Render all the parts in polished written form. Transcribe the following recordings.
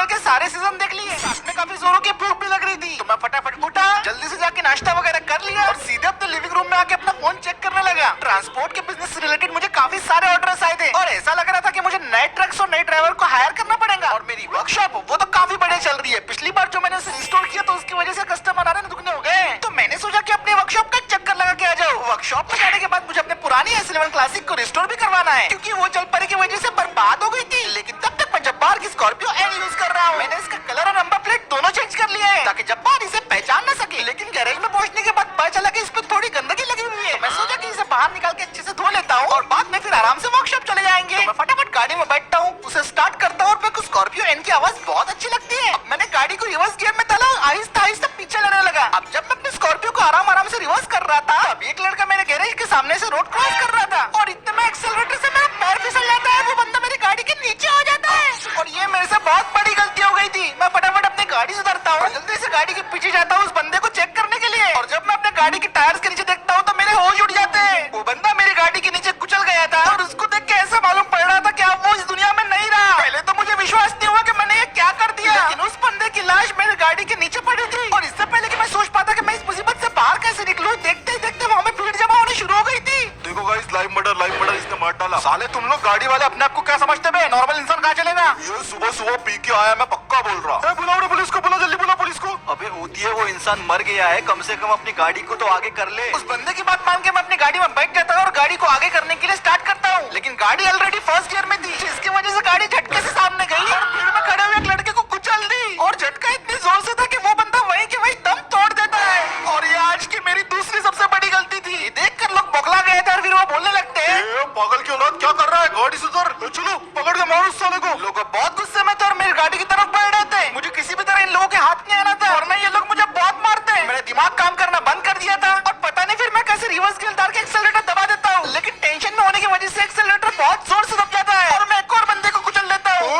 के सारे सीजन देख लिए। साथ में काफी जोरों की भूख भी लग रही थी, तो मैं फटाफट उठा, जल्दी से जाके नाश्ता वगैरह कर लिया और सीधे अपने लिविंग रूम में आके अपना फोन चेक करने लगा। ट्रांसपोर्ट के बिजनेस से रिलेटेड मुझे काफी सारे ऑर्डर्स आए थे और ऐसा लग रहा था कि मुझे नए ट्रक्स और नए ड्राइवर को हायर करना पड़ेगा। और मेरी वर्कशॉप वो तो काफी बढ़िया चल रही है। पिछली बार जो मैंने उसे रिस्टोर किया तो उसकी वजह से कस्टमर आने दुगने हो गए, तो मैंने सोचा कि अपनी वर्कशॉप का चक्कर लगा के आ जाओ। वर्कशॉप में जाने के बाद मुझे अपने पुरानी S11 क्लासिक को रिस्टोर भी करवाना है, क्योंकि वो जल परी की वजह से बर्बाद हो गई थी। लेकिन तब तक मैं जब्बार की स्कॉर्पियो एन यूज कर रहा हूँ। मैंने इसका कलर और नंबर प्लेट दोनों चेंज कर लिया है ताकि जब्बार इसे पहचान न सके। लेकिन गैरेज में पहुंचने के बाद पता चला कि इस पे थोड़ी गंदगी लगी हुई है। मैं सोचा कि इसे बाहर निकाल के अच्छे से धो लेता हूँ और बाद में फिर आराम से वर्कशॉप चले जाएंगे। तो मैं फटाफट गाड़ी में बैठता हूँ, उसे स्टार्ट करता हूँ और मेरे को स्कॉर्पियो एन की आवाज बहुत अच्छी लगती है। अब मैंने गाड़ी को रिवर्स गियर में डाला, आहिस्ता आहिस्ता पीछे लेने लगा। अब जब मैं अपनी स्कॉर्पियो को आराम आराम से रिवर्स कर रहा था, तब एक लड़का मेरे गैरेज के सामने से रोड क्रॉस कर रहा था और इतने में एक्सेलरेटर से मेरा पैर फिसल जाता है। वो बंदा मेरी गाड़ी के नीचे हो जाता है और ये मेरे से बहुत बड़ी गलती हो गई थी। मैं फटाफट अपनी गाड़ी सुधारता हूँ, जल्दी से गाड़ी के पीछे जाता हूँ उस बंदे को चेक करने के लिए। और जब मैं अपने गाड़ी के टायर्स के नीचे देखता हूँ तो मेरे होश उड़ जाते हैं। वो बंदा मेरी गाड़ी के नीचे कुचल गया था और उसको देख के ऐसा मालूम पड़ रहा था कि अब वो इस दुनिया में नहीं रहा। पहले तो मुझे विश्वास नहीं हुआ कि मैंने ये क्या कर दिया, लेकिन उस बंदे की लाश मेरी गाड़ी के नीचे पड़ी थी। और इससे पहले कि मैं सोच पाता कि मैं इस मुसीबत से बाहर कैसे निकलूं, देखते ही देखते वहाँ में भीड़ जमा होनी शुरू हो गई थी। देखो गाइस, लाइव मर्डर इसने मार डाला। साले तुम लोग गाड़ी वाले अपने आप को क्या समझते बे? नॉर्मल इंसान कहाँ चलेगा? ये सुबह सुबह पी के आया, मैं पक्का बोल रहा। बुलाओ रे पुलिस को, बुलाओ जल्दी, बुलाओ पुलिस को। अबे होती है, वो इंसान मर गया है, कम से कम अपनी गाड़ी को तो आगे कर ले। उस बंदे की बात मान के मैं अपनी गाड़ी में बैठ जाता हूँ और गाड़ी को आगे करने के लिए स्टार्ट करता हूँ, लेकिन गाड़ी ऑलरेडी फर्स्ट गियर में थी, जिसकी वजह से गाड़ी झटके से सामने गई और भीड़ में खड़े हुए एक लड़के को कुचल दी। और झटका इतनी जोर से था कि वो बंदा वहीं के वहीं दम तोड़ देता है। और ये आज की मेरी दूसरी सबसे बड़ी गलती थी। ये देखकर लोग बौखला गए थे और फिर वो बोलने लगते हैं, पागल की औलाद क्या कर रहा है, गाड़ी सुधर। चलो पकड़ के मारो उस साले को। लोग बहुत गुस्से में थे और मेरी गाड़ी की तरफ बढ़ रहे थे। मुझे किसी भी तरह इन लोगों के हाथ नहीं आना था, वरना ये लोग मुझे बहुत मारते। मेरा दिमाग काम करना बंद कर दिया था और पता नहीं फिर मैं कैसे रिवर्स गियर डाल के एक्सेलरेटर दबा देता हूँ, लेकिन टेंशन में होने की वजह से एक्सेलरेटर बहुत जोर से दब जाता है और मैं एक और बंदे को कुचल देता हूँ।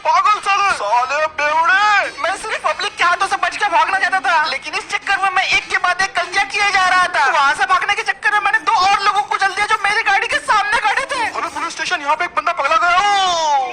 पागल साले बेवड़े। मैं सिर्फ पब्लिक के हाथों से बच के भागना चाहता था, लेकिन इस चक्कर में मैं एक के बाद एक गलतियां किए जा रहा था। वहाँ से भागने के चक्कर में मैंने दो और लोगों को कुचल दिया जो मेरी गाड़ी के सामने खड़े थे। अरे पुलिस स्टेशन, यहाँ पे एक बंदा पगला गया।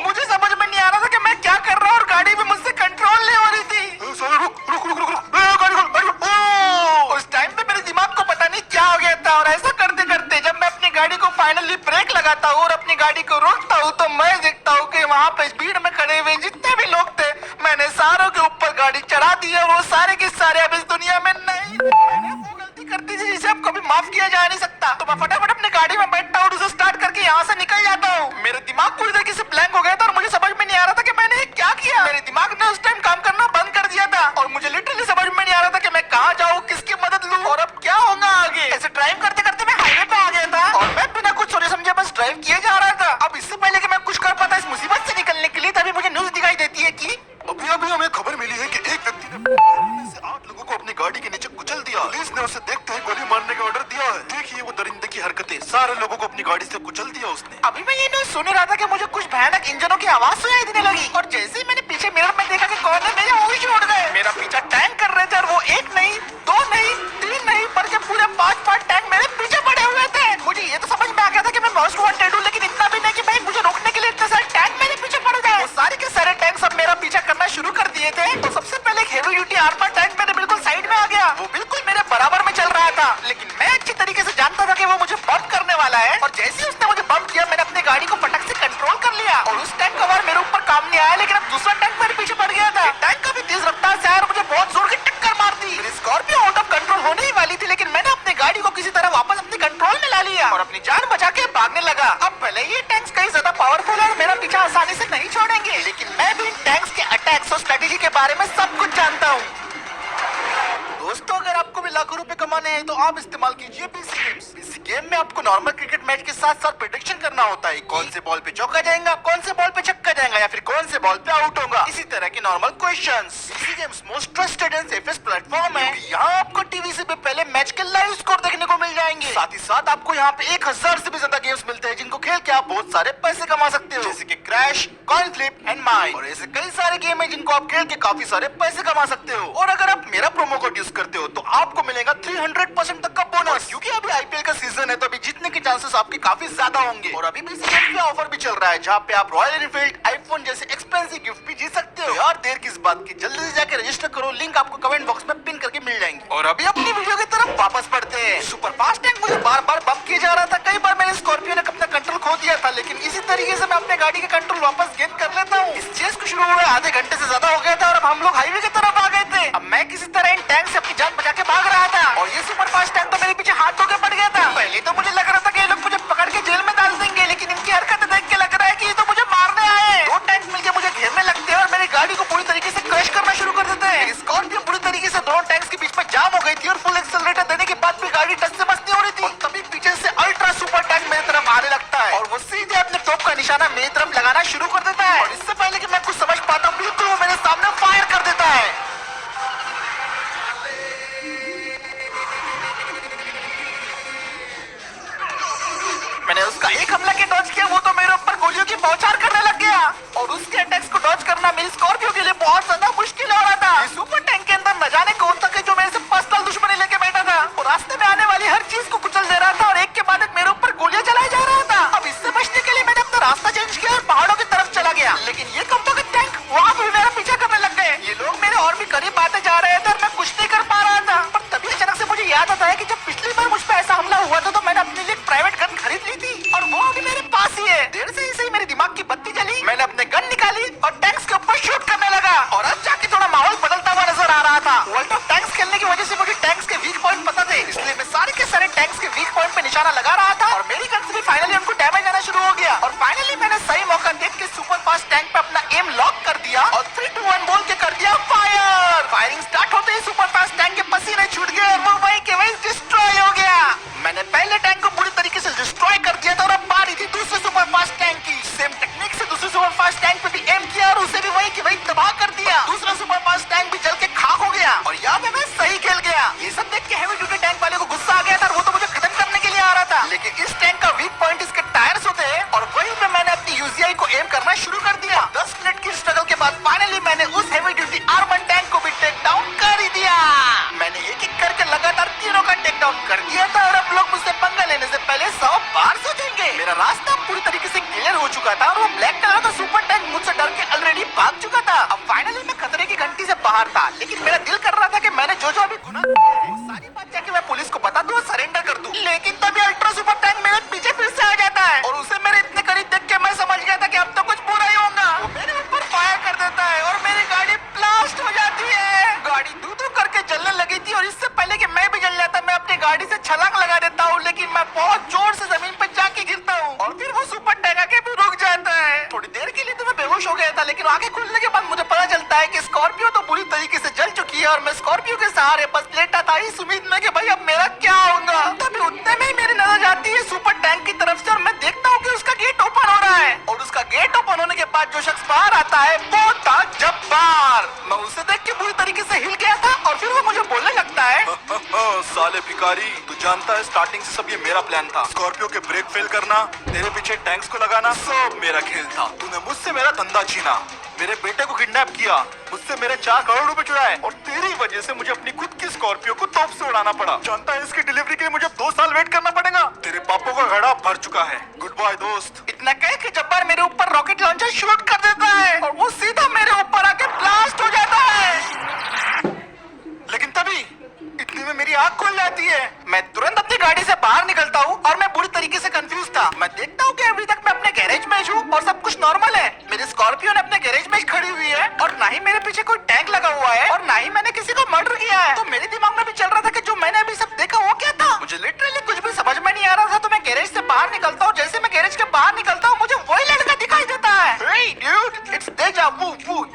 मुझे समझ में नहीं आ रहा था कि मैं क्या कर रहा हूँ और गाड़ी भी मुझसे कंट्रोल नहीं हो रही थी। साले रुक रुक रुक रुक रुक, गाड़ी खोल। उस टाइम पे मेरे दिमाग को पता नहीं क्या हो गया था और ऐसा करते करते जब मैं अपनी गाड़ी को फाइनली ब्रेक लगाता हूँ और अपनी गाड़ी को रोकता हूँ, तो मैं देखता हूँ कि वहाँ पे भीड़ में खड़े हुए जितने भी लोग थे, मैंने सारों के ऊपर गाड़ी चढ़ा दी है। वो सारे के सारे अब इस दुनिया में नहीं। मैंने वो गलती कर दी थी जिसे अब कभी माफ किया जा नहीं सकता। तो मैं फटाफट अपनी गाड़ी में बैठता हूँ और उसे स्टार्ट करके यहाँ से निकल जाता हूँ। मेरे दिमाग पूरी तरीके से ब्लैंक हो गया था और मुझे समझ में नहीं आ रहा था कि मैंने क्या किया। मेरे दिमाग ने उस टाइम काम करना बंद कर दिया था और मुझे लिटरली समझ में नहीं आ रहा था कि मैं कहाँ जाऊँ, किसकी मदद लूँ और अब क्या होगा आगे। ऐसे ड्राइव करते करते मैं हाईवे पे आ गया था और मैं बिना कुछ सोचे समझे बस ड्राइव किए जा रहा था। अब इससे पहले कि मैं कुछ कर पाता इस मुसीबत से निकलने के लिए, तभी मुझे न्यूज दिखाई देती है कि अभी हमें खबर मिली है कि एक व्यक्ति ने से 8 लोगों को अपनी गाड़ी के नीचे कुचल दिया। पुलिस ने उसे देखते ही गोली मारने का ऑर्डर दिया है। देखिए वो दरिंदे की हरकतें, सारे लोगों को अपनी गाड़ी से कुचल दिया उसने। अभी मैं ये न्यूज सुन रहा था कि मुझे कुछ भयानक इंजनों की आवाज सुनाई देने लगी और जैसे ही मैंने पीछे मिरर में देखा कि कौन है, मेरे होश उड़ गए। मेरा पीछा टैंक कर रहे थे और वो एक नहीं, दो नहीं, तीन नहीं, बल्कि पूरे 5 टैंक मेरे पीछे पड़े हुए थे। मुझे ये तो समझ में आ गया था कि मैं मोस्ट वांटेड हूँ, लेकिन इतना भी नहीं कि भाई मुझे रोकने के लिए इतने सारे टैंक मेरे पीछे पड़ गए। वो सारे के सारे टैंक सब मेरा पीछा करना शुरू कर दिए थे। तो सबसे पहले एक हेवी ड्यूटी आर्मर टैंक मेरे बिल्कुल साइड में आ गया। वो बिल्कुल मेरे बराबर में चल रहा था, लेकिन मैं अच्छी तरीके से जानता था कि वो मुझे बम्प करने वाला है। और जैसे ही उसने मुझे बम्प किया, मैंने अपनी गाड़ी को फटक से कंट्रोल कर लिया और उस टैंक का वार मेरे ऊपर काम नहीं आया, लेकिन अब दूसरा टैंक मेरे पीछे पड़ गया था। टैंक काफी तेज रफ्तार से आया और मुझे बहुत जोर की टक्कर मार दी। मेरी स्कॉर्पियो आउट ऑफ कंट्रोल होने ही वाली थी, लेकिन मैंने अपनी गाड़ी को किसी तरह वापस अपने कंट्रोल में ला लिया और अपनी जान बचा के भागने लगा। अब भले ये टैंक्स कहीं ज्यादा पावरफुल है और मेरा पीछा आसानी से नहीं छोड़ेंगे, लेकिन मैं भी इन टैंक्स के अटैक्स और स्ट्रेटेजी के बारे में सब कुछ जानता हूँ। दोस्तों, अगर आपको भी लाखों रुपए कमाने हैं तो आप इस्तेमाल कीजिए पीसी गेम्स। पीसी गेम में आपको नॉर्मल क्रिकेट मैच के साथ साथ प्रेडिक्शन करना होता है, कौन से बॉल पे चौका जाएगा, कौन से बॉल पे छक्का जाएगा या फिर कौन से बॉल पे आउट होगा। इसी तरह के normal questions. PC games most trusted and safest platform है। यहाँ आपको टीवी से भी पहले मैच के लाइव स्कोर देखने को मिल जाएंगे। साथ ही साथ आपको यहाँ पे 1000 से भी ज्यादा गेम्स मिलते हैं जिनको खेल के आप बहुत सारे पैसे कमा सकते हो, जैसे कि crash, coin flip and mine. और ऐसे कई सारे गेम है जिनको आप खेल के काफी सारे पैसे कमा सकते हो। और अगर आप मेरा प्रोमो कोड यूज करते हो तो आपको मिलेगा 300% तक का बोनस। क्योंकि अभी आईपीएल का सीजन है तो अभी जीतने के चांसेस आपके काफी ज्यादा होंगे। और अभी भी ऑफर भी चल रहा है जहाँ पे आप रॉयल एनफील्ड, आईफोन जैसे एक्सपेंसिव गिफ्ट भी जीत सकते हो। यार देर किस बात की, जल्दी से जाके रजिस्टर करो, लिंक आपको कमेंट बॉक्स में पिन करके मिल जाएंगे। और अभी अपनी वीडियो की तरफ वापस बढ़ते हैं। सुपर फास्ट टैंक मुझे बार बार बंप किया जा रहा था, कई बार मैंने स्कॉर्पियो ने अपना कंट्रोल खो दिया था, लेकिन इसी तरीके से मैं अपने गाड़ी का कंट्रोल वापस गेन कर लेता हूँ। इस चेस को शुरू हुए आधे घंटे से ज्यादा हो गया था और अब हम लोग हाईवे की तरफ आ गए थे। अब मैं किसी तरह इन टैंक से अपनी जान बचा के भाग रहा था और ये सुपर फास्ट टैंक तो मेरे पीछे हाथ धो के पड़ गया था। पहले तो मुझे लग रहा था कि ये लोग मुझे पकड़ के जेल में डाल देंगे, लेकिन इनकी हरकत देख के लग रहा है कि ये तो मुझे मारने आए। दो टैंक मिलकर मुझे घेरने लगते हैं और मेरी गाड़ी को पूरी तरीके से क्रैश करना शुरू कर देते हैं। स्कॉर्पियो पूरी तरीके से दोनों टैंक्स के बीच में जाम हो गई थी और फुल एक्सेलरेटर देने के बाद भी गाड़ी टच से बस नहीं हो रही थी। और तभी पीछे से अल्ट्रा सुपर टैंक मेरी तरफ आने लगता है और वो सीधे अपने टॉप का निशाना मेरी तरफ लगाना शुरू कर देता है। और इससे पहले कि मैं कुछ समझ पाता हूँ बिल्कुल वो मेरे सामने फायर कर देता है। मैंने उसका एक हमला के डॉज किया, वो तो मेरे ऊपर गोलियों की बौछार करने लग गया और उसके अटैक्स को डॉज करना मेरी स्कॉर्पियो के लिए बहुत ज्यादा मुश्किल हो रहा था। इस सुपर टैंक के अंदर न जाने कौन था कि जो मेरे से पर्सनल दुश्मनी लेके बैठा था और रास्ते में आने वाली हर चीज को कुचल दे रहा था और एक के बाद एक मेरे ऊपर गोलियां चलाई जा रहा था। अब इससे बचने के लिए मैंने अपना रास्ता चेंज किया और पहाड़ों की तरफ चला गया, लेकिन ये कंपो के टैंक वहाँ भी मेरा पीछा करने लग गए। ये लोग मेरे और भी करीब आते जा रहे थे और मैं कुछ नहीं कर पा रहा था। पर तभी अचानक से मुझे याद आता है कि जब पिछली बार मुझ पर ऐसा हमला हुआ था तो मैंने अपने लिए प्राइवेट गन खरीद ली थी और वो अभी मेरे पास ही है। देर से ही सही मेरे दिमाग की बत्ती जली, मैंने अपने गन निकाली और टैंक्स के ऊपर शूट करने लगा और अब जाके थोड़ा माहौल बदलता हुआ नजर आ रहा था। वर्ल्ड ऑफ टैंक्स खेलने की वजह से मुझे टैंक्स के वीक पॉइंट पता थे, इसलिए मैं सारे के सारे टैंक्स के वीक पॉइंट पे निशाना लगा रहा था और मेरी गन से भी फाइनली उनको डैमेज आना शुरू हो गया। और फाइनली मैंने सही मौका देख के सुपर फास्ट टैंक पे अपना एम लॉक कर दिया और 3, 2, 1 बोल के कर दिया फायर। फायरिंग स्टार्ट होते ही सुपर फास्ट टैंक के पसीने छूट गए और वो वहीं के वहीं डिस्ट्रॉय हो गया। मैंने पहले टैंक को पूरी तरीके से डिस्ट्रॉय कर दिया था और अब बारी थी दूसरे सुपर फास्ट टैंक की। सेम टेक्निक से दूसरे सुपर फास्ट टैंक पे भी एम किया और उसे भी वहीं की वहीं तबाह कर दिया। दूसरा सुपर फास्ट टैंक भी जल के खाक हो गया और यहाँ पे मैं सही खेल गया। ये सब देख के हेवी ड्यूटी टैंक वाले को गुस्सा आ गया था और वो तो मुझे खत्म करने के लिए आ रहा था, लेकिन इस टैंक का वीक पॉइंट इसके टायर्स होते हैं और वहीं पे मैंने अपनी यूजीआई को एम करना शुरू कर दिया। 10 मिनट की स्ट्रगल के बाद फाइनली मैंने उस हेवी ड्यूटी आर्मर टैंक को भी टेक डाउन कर ही दिया। मैंने एक एक करके लगातार तीनों का टेक डाउन कर दिया था और अब लोग मुझसे पंगा लेने से पहले 100 बार सोचेंगे। मेरा रास्ता पूरी तरीके से क्लियर हो चुका था और वो ब्लैक कलर का सुपर टैंक मुझसे डर के ऑलरेडी भाग चुका था। अब फाइनली मैं खतरे की घंटी से बाहर था, लेकिन मेरा दिल कर रहा था कि मैंने जो अभी गुनाह किया है, वो सारी बात जाके मैं पुलिस को बता दूं और सरेंडर कर दूं। लेकिन तभी अल्ट्रा सुपर टैंक मेरे पीछे फिर से आ जाता है और उसे मेरे इतने करीब देख के मैं समझ गया था कि अब तो कुछ बुरा ही होगा। वो मेरे ऊपर फायर कर देता है और मेरी गाड़ी ब्लास्ट हो जाती है। गाड़ी दू करके जलने लगी थी और इससे पहले कि मैं भी जल जाता मैं अपनी गाड़ी से छलांग लगा देता हूँ, लेकिन मैं बहुत जोर से जमीन पे जाके गिरता हूँ और फिर वो सुपर टैंक आके भी रुक जाता है। थोड़ी देर के लिए तो मैं बेहोश हो गया था, लेकिन आंखें खुलने के बाद मुझे पता चलता है कि स्कॉर्पियो तो बुरी तरीके से जल चुकी है और मैं स्कॉर्पियो के सहारे बस लेटा था इस उम्मीद में कि भाई अब मेरा क्या होगा। तभी उतने में ही मेरी नजर जाती है सुपर टैंक की तरफ से और मैं देखता हूँ कि उसका गेट ओपन हो रहा है और उसका गेट ओपन होने के बाद जो शख्स बाहर आता है वो था जब्बार। मैं उसे देख के बुरी तरीके से हिल गया था और फिर वो मुझे बोलने लगता है, साले भिखारी, तू जानता है स्टार्टिंग से सब ये मेरा प्लान था। स्कॉर्पियो के ब्रेक फेल करना, तेरे पीछे टैंक्स को लगाना, सब मेरा खेल था। तूने मुझसे मेरा धंधा छीना, मेरे बेटे को किडनैप किया, मुझसे मेरे 4 करोड़ रुपए चुराए और तेरी वजह से मुझे अपनी खुद की स्कॉर्पियो को तोप से उड़ाना पड़ा। जानता है इसकी डिलीवरी के लिए मुझे 2 साल वेट करना पड़ेगा। तेरे पापों का घड़ा भर चुका है। गुड बाय दोस्त। इतना कह के जब्बार मेरे ऊपर रॉकेट लॉन्चर शूट कर देता है और वो सीधा मेरे ऊपर आके ब्लास्ट हो जाता है। लेकिन तभी इतने में मेरी आंख खुल जाती है। मैं तुरंत अपनी गाड़ी से बाहर निकलता हूँ और मैं बुरी तरीके से कंफ्यूज था। मैं देखता हूँ कि अभी तक मैं अपने गैरेज में हूँ और सब कुछ नॉर्मल है। मेरी स्कॉर्पियो ने अपने गैरेज में खड़ी हुई है और ना ही मेरे पीछे कोई टैंक लगा हुआ है और ना ही मैंने किसी को मर्डर किया है। तो मेरे दिमाग में भी चल रहा था कि जो मैंने अभी सब देखा वो क्या था। मुझे लिटरली कुछ भी समझ में नहीं आ रहा था। तो मैं गैरेज से बाहर निकलता हूँ, जैसे मैं गैरेज के बाहर निकलता हूँ मुझे वही लड़का दिखाई देता है। Hey dude, it's deja vu,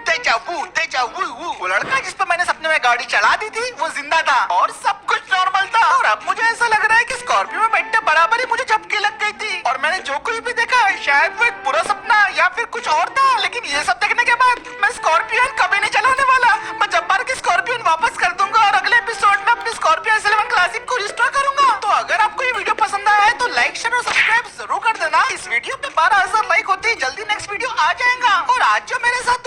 deja vu, deja vu। वो लड़का जिस पर मैंने सपने में गाड़ी चला दी थी वो जिंदा था और सब कुछ नॉर्मल था। और अब मुझे ऐसा लग रहा है कि स्कॉर्पियो में बैठने बराबर ही मुझे झपकी लग गई थी और मैंने जो कुछ भी देखा शायद वो एक बुरा सपना या फिर कुछ और था। लेकिन ये सब देखने के बाद मैं स्कॉर्पियो कभी नहीं चलाने वाला। मैं जब्बार की स्कॉर्पियो वापस कर दूंगा और अगले एपिसोड में अपनी स्कॉर्पियो S11 क्लासिक को रिस्टोर करूंगा। तो अगर आपको ये वीडियो पसंद आया है तो लाइक शेयर और सब्सक्राइब जरूर कर देना। इस वीडियो पे 12,000 लाइक होते ही जल्दी नेक्स्ट वीडियो आ जाएगा। और आज जो मेरे साथ